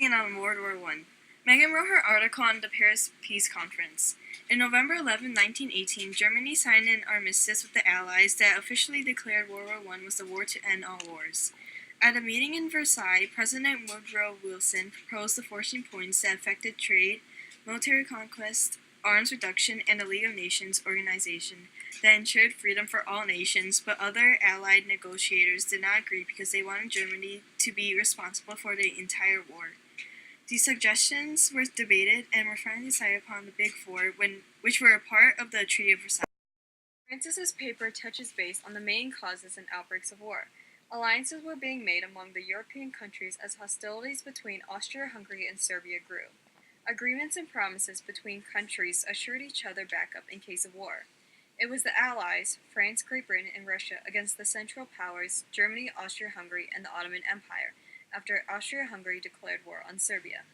Speaking on World War I, Megan wrote her article on the Paris Peace Conference. In November 11, 1918, Germany signed an armistice with the Allies that officially declared World War I was the war to end all wars. At a meeting in Versailles, President Woodrow Wilson proposed the 14 points that affected trade, military conquest, arms reduction, and the League of Nations organization that ensured freedom for all nations, but other Allied negotiators did not agree because they wanted Germany to be responsible for the entire war. These suggestions were debated and were finally decided upon the Big Four, which were a part of the Treaty of Versailles. Francis's paper touches base on the main causes and outbreaks of war. Alliances were being made among the European countries as hostilities between Austria-Hungary and Serbia grew. Agreements and promises between countries assured each other backup in case of war. It was the Allies, France, Great Britain, and Russia, against the Central Powers, Germany, Austria-Hungary, and the Ottoman Empire, after Austria-Hungary declared war on Serbia.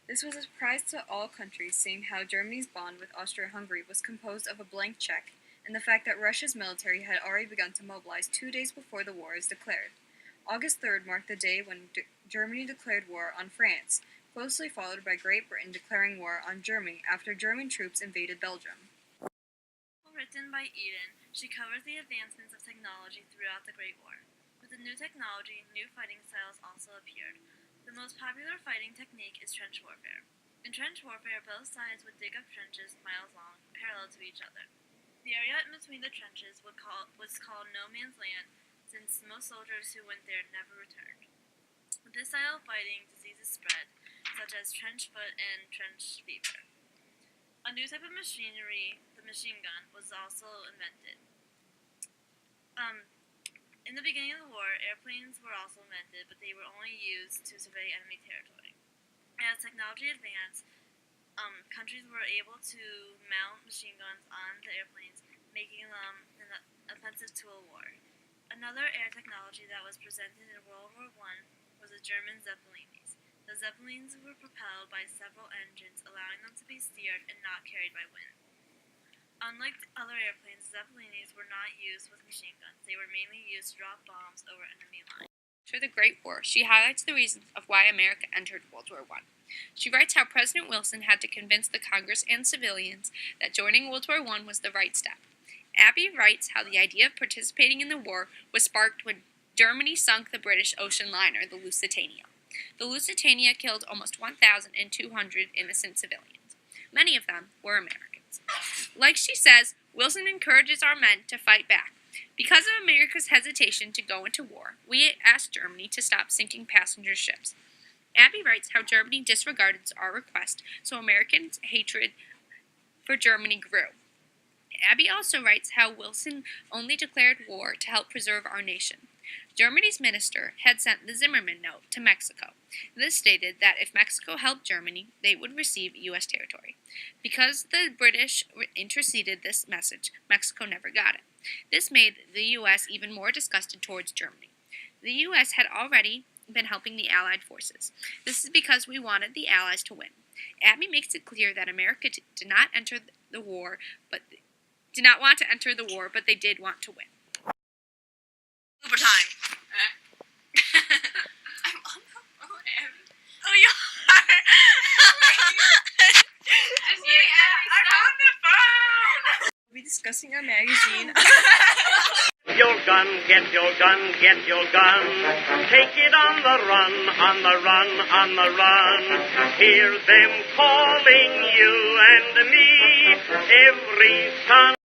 This was a surprise to all countries, seeing how Germany's bond with Austria-Hungary was composed of a blank check, and the fact that Russia's military had already begun to mobilize 2 days before the war was declared. August 3rd marked the day when Germany declared war on France, closely followed by Great Britain declaring war on Germany after German troops invaded Belgium. Written by Eden, she covers the advancements of technology throughout the Great War. With the new technology, new fighting styles also appeared. The most popular fighting technique is trench warfare. In trench warfare, both sides would dig up trenches miles long, parallel to each other. The area in between the trenches was called no man's land, since most soldiers who went there never returned. With this style of fighting, diseases spread, such as trench foot and trench fever. A new type of machinery, the machine gun, was also invented. In the beginning of the war, airplanes were also invented, but they were only used to survey enemy territory. As technology advanced, countries were able to mount machine guns on the airplanes, making them an offensive tool war. Another air technology that was presented in World War I was the German Zeppelins. The Zeppelins were propelled by several engines, allowing them to be steered and not carried by wind. Unlike other airplanes, Zeppelins were not used with machine guns. They were mainly used to drop bombs over enemy lines. After the Great War, she highlights the reasons of why America entered World War I. She writes how President Wilson had to convince the Congress and civilians that joining World War I was the right step. Abby writes how the idea of participating in the war was sparked when Germany sunk the British ocean liner, the Lusitania. The Lusitania killed almost 1,200 innocent civilians. Many of them were Americans. Like she says, Wilson encourages our men to fight back. Because of America's hesitation to go into war, we asked Germany to stop sinking passenger ships. Abby writes how Germany disregarded our request, so Americans' hatred for Germany grew. Abby also writes how Wilson only declared war to help preserve our nation. Germany's minister had sent the Zimmerman Note to Mexico. This stated that if Mexico helped Germany, they would receive U.S. territory. Because the British interceded this message, Mexico never got it. This made the U.S. even more disgusted towards Germany. The U.S. had already been helping the Allied forces. This is because we wanted the Allies to win. Abby makes it clear that America did not want to enter the war, but they did want to win. Uber time. I'm on the phone, Abby. Oh, you are? Just you, I'm on the phone! We'll be discussing a magazine. Your gun, get your gun, get your gun. Take it on the run, on the run, on the run. Hear them calling you and me every son.